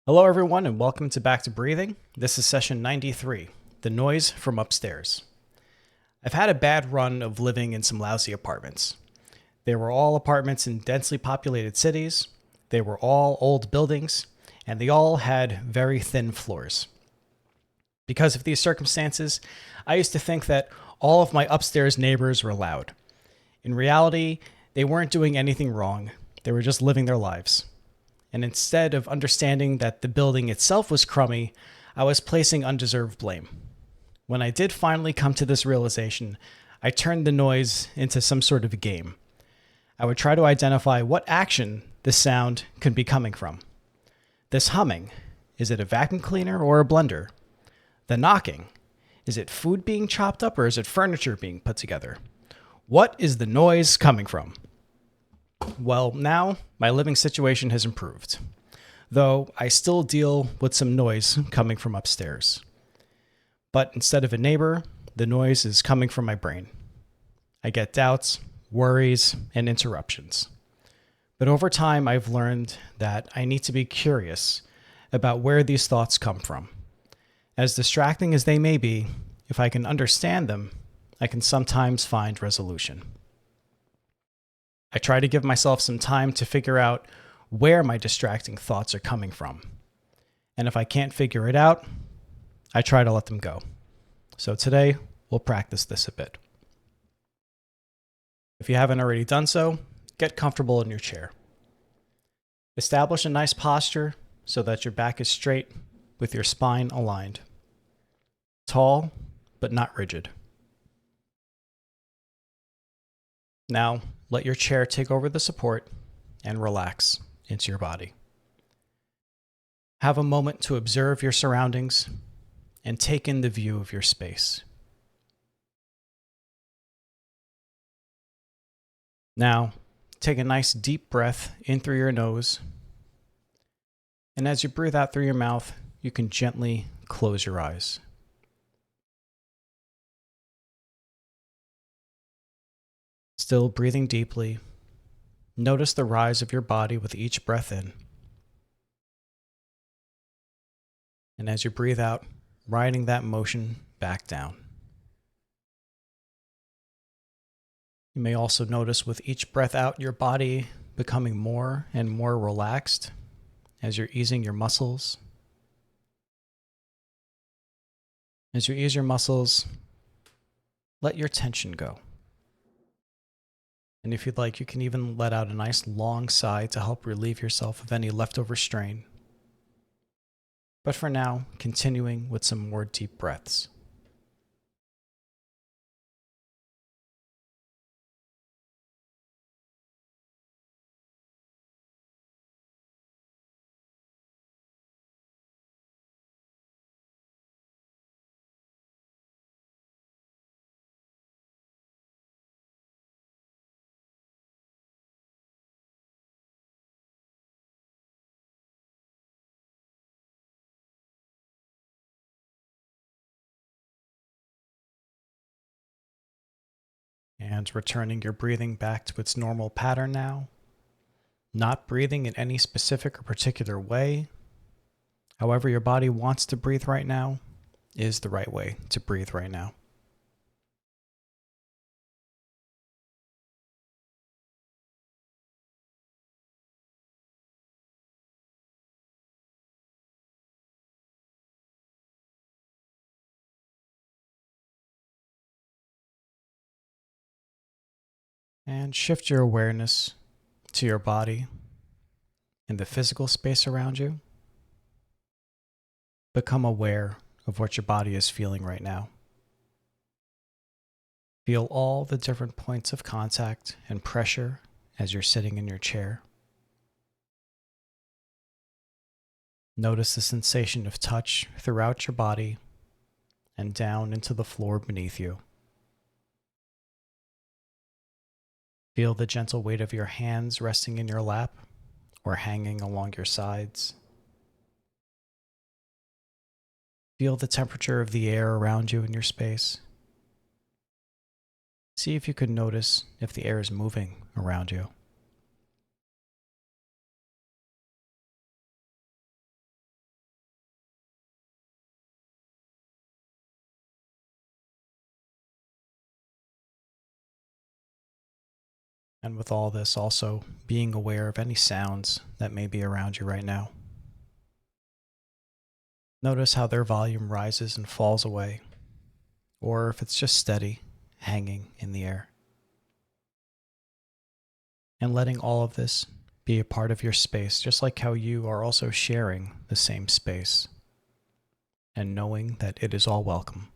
Hello, everyone, and welcome to Back to Breathing. This is session 93, The Noise from Upstairs. I've had a bad run of living in some lousy apartments. They were all apartments in densely populated cities, they were all old buildings, and they all had very thin floors. Because of these circumstances, I used to think that all of my upstairs neighbors were loud. In reality, they weren't doing anything wrong, they were just living their lives. And instead of understanding that the building itself was crummy, I was placing undeserved blame. When I did finally come to this realization, I turned the noise into some sort of a game. I would try to identify what action this sound could be coming from. This humming, is it a vacuum cleaner or a blender? The knocking, is it food being chopped up or is it furniture being put together? What is the noise coming from? Well, now my living situation has improved, though I still deal with some noise coming from upstairs. But instead of a neighbor, the noise is coming from my brain. I get doubts, worries, and interruptions. But over time, I've learned that I need to be curious about where these thoughts come from. As distracting as they may be, if I can understand them, I can sometimes find resolution. I try to give myself some time to figure out where my distracting thoughts are coming from. And if I can't figure it out, I try to let them go. So today, we'll practice this a bit. If you haven't already done so, get comfortable in your chair. Establish a nice posture so that your back is straight with your spine aligned. Tall, but not rigid. Now, let your chair take over the support and relax into your body. Have a moment to observe your surroundings and take in the view of your space. Now, take a nice deep breath in through your nose, and as you breathe out through your mouth, you can gently close your eyes. Still breathing deeply, notice the rise of your body with each breath in. And as you breathe out, riding that motion back down. You may also notice with each breath out, your body becoming more and more relaxed as you're easing your muscles. As you ease your muscles, let your tension go. And if you'd like, you can even let out a nice long sigh to help relieve yourself of any leftover strain. But for now, continuing with some more deep breaths. And returning your breathing back to its normal pattern now. Not breathing in any specific or particular way. However your body wants to breathe right now is the right way to breathe right now. And shift your awareness to your body and the physical space around you. Become aware of what your body is feeling right now. Feel all the different points of contact and pressure as you're sitting in your chair. Notice the sensation of touch throughout your body and down into the floor beneath you. Feel the gentle weight of your hands resting in your lap or hanging along your sides. Feel the temperature of the air around you in your space. See if you can notice if the air is moving around you. And with all this, also being aware of any sounds that may be around you right now. Notice how their volume rises and falls away, or if it's just steady, hanging in the air. And letting all of this be a part of your space, just like how you are also sharing the same space, and knowing that it is all welcome.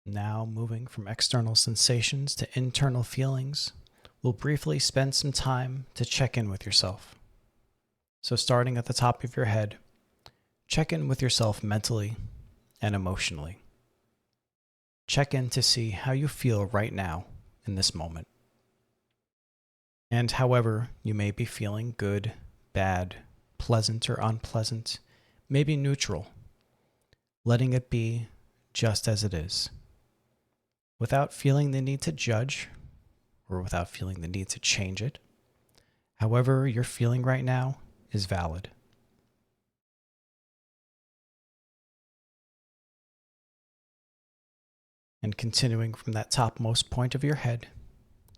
Now, moving from external sensations to internal feelings, we'll briefly spend some time to check in with yourself. So, starting at the top of your head, check in with yourself mentally and emotionally. Check in to see how you feel right now in this moment. And however you may be feeling, good, bad, pleasant, or unpleasant, maybe neutral, letting it be just as it is, without feeling the need to judge or without feeling the need to change it. However you're feeling right now is valid. And continuing from that topmost point of your head,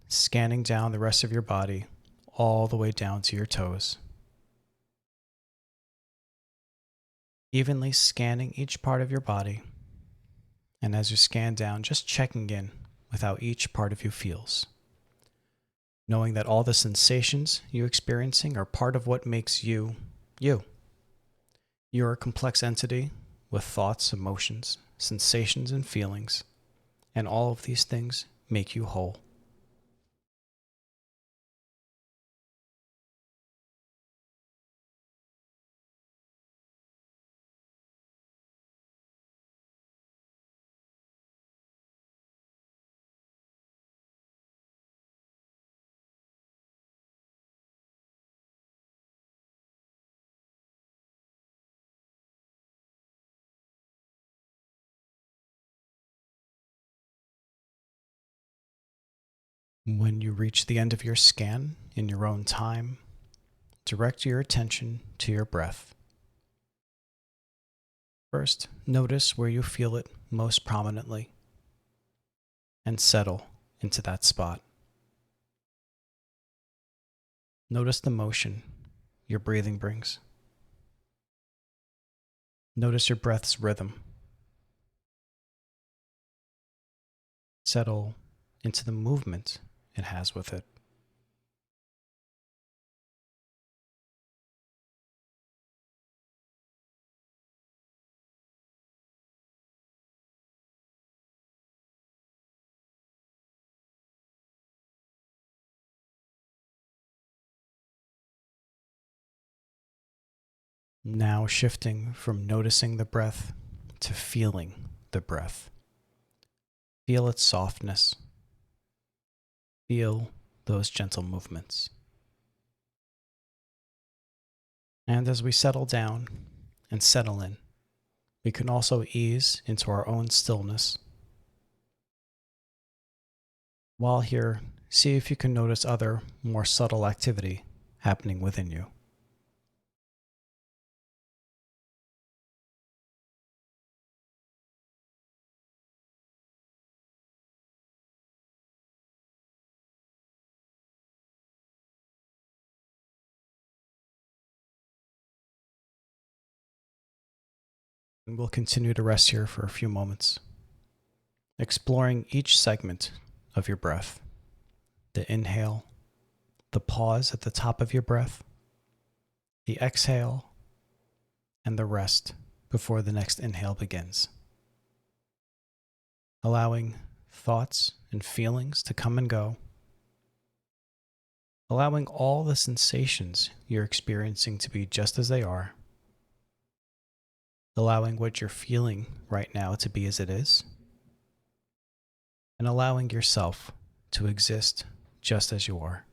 scanning down the rest of your body, all the way down to your toes. Evenly scanning each part of your body, and as you scan down, just checking in with how each part of you feels. Knowing that all the sensations you're experiencing are part of what makes you, you. You're a complex entity with thoughts, emotions, sensations, and feelings, and all of these things make you whole. When you reach the end of your scan in your own time, direct your attention to your breath. First, notice where you feel it most prominently and settle into that spot. Notice the motion your breathing brings. Notice your breath's rhythm. Settle into the movement it has with it. Now shifting from noticing the breath to feeling the breath. Feel its softness. Feel those gentle movements. And as we settle down and settle in, we can also ease into our own stillness. While here, see if you can notice other, more subtle activity happening within you. And we'll continue to rest here for a few moments, exploring each segment of your breath. The inhale, the pause at the top of your breath, the exhale, and the rest before the next inhale begins. Allowing thoughts and feelings to come and go. Allowing all the sensations you're experiencing to be just as they are. Allowing what you're feeling right now to be as it is. And allowing yourself to exist just as you are.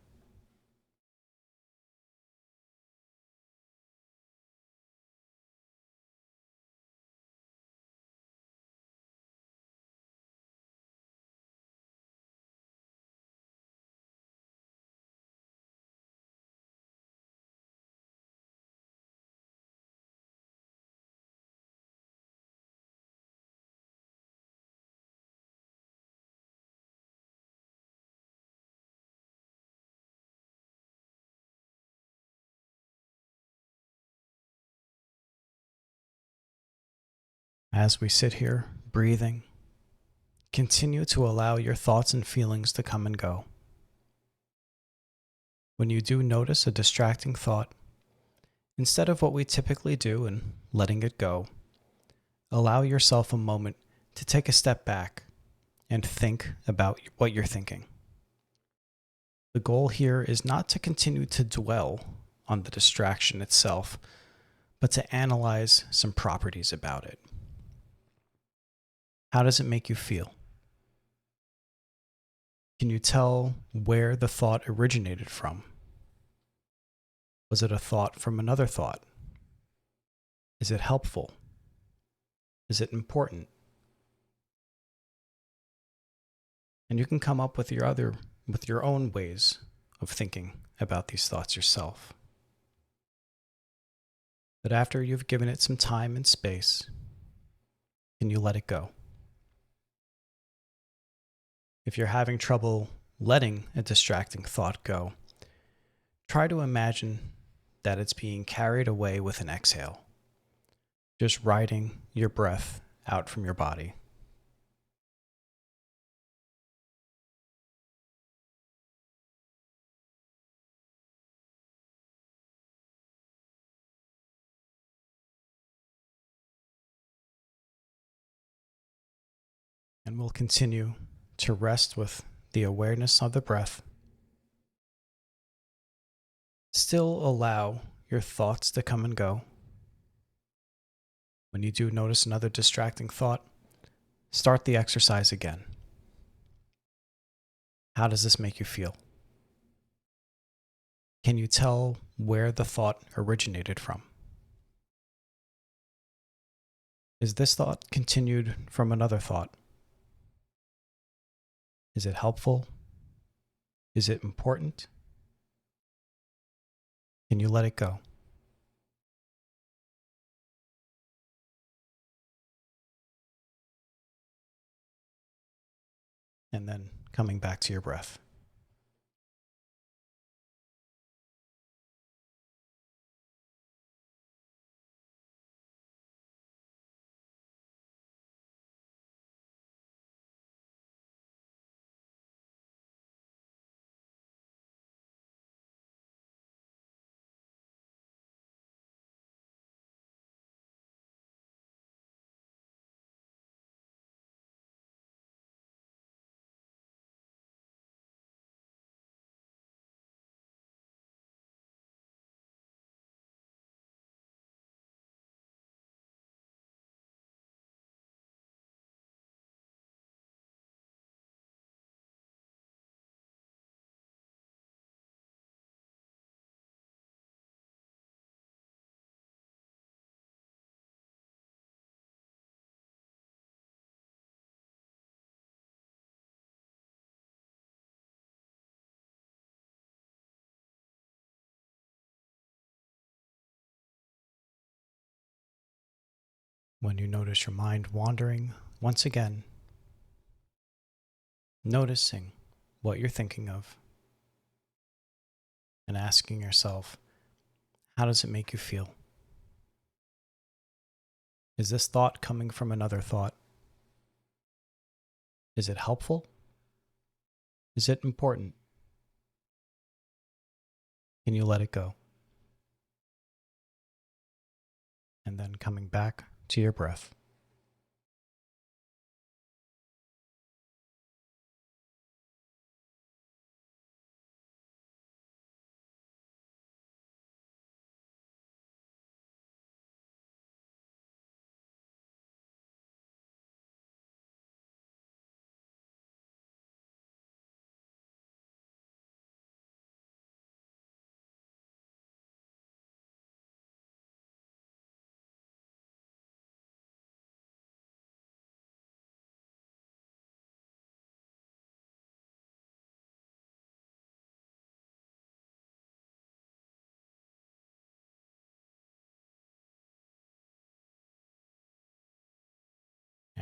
As we sit here, breathing, continue to allow your thoughts and feelings to come and go. When you do notice a distracting thought, instead of what we typically do and letting it go, allow yourself a moment to take a step back and think about what you're thinking. The goal here is not to continue to dwell on the distraction itself, but to analyze some properties about it. How does it make you feel? Can you tell where the thought originated from? Was it a thought from another thought? Is it helpful? Is it important? And you can come up with your own ways of thinking about these thoughts yourself. But after you've given it some time and space, can you let it go? If you're having trouble letting a distracting thought go, try to imagine that it's being carried away with an exhale, just riding your breath out from your body. And we'll continue to rest with the awareness of the breath. Still allow your thoughts to come and go. When you do notice another distracting thought, start the exercise again. How does this make you feel? Can you tell where the thought originated from? Is this thought continued from another thought? Is it helpful? Is it important? Can you let it go? And then coming back to your breath. When you notice your mind wandering, once again, noticing what you're thinking of and asking yourself, how does it make you feel? Is this thought coming from another thought? Is it helpful? Is it important? Can you let it go? And then coming back to your breath.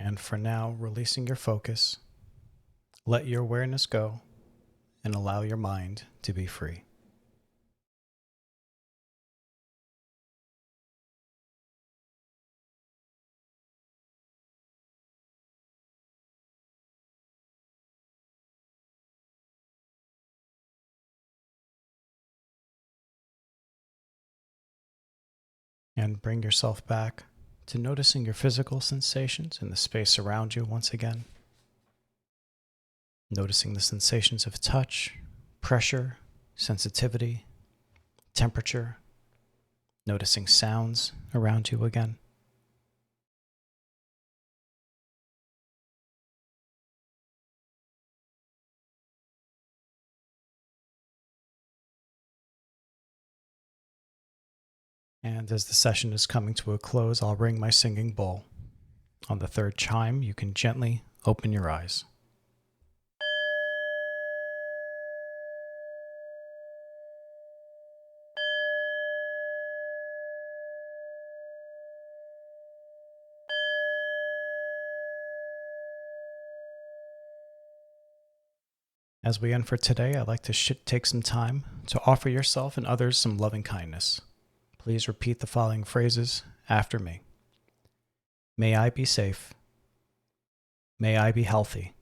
And for now, releasing your focus, let your awareness go and allow your mind to be free. And bring yourself back to noticing your physical sensations in the space around you once again. Noticing the sensations of touch, pressure, sensitivity, temperature. Noticing sounds around you again. And as the session is coming to a close, I'll ring my singing bowl. On the third chime, you can gently open your eyes. As we end for today, I'd like to take some time to offer yourself and others some loving kindness. Please repeat the following phrases after me. May I be safe. May I be healthy.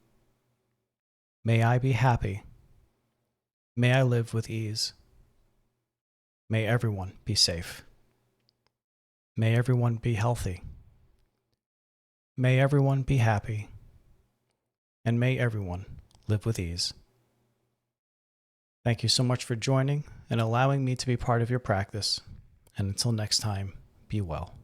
May I be happy. May I live with ease. May everyone be safe. May everyone be healthy. May everyone be happy. And may everyone live with ease. Thank you so much for joining and allowing me to be part of your practice. And until next time, be well.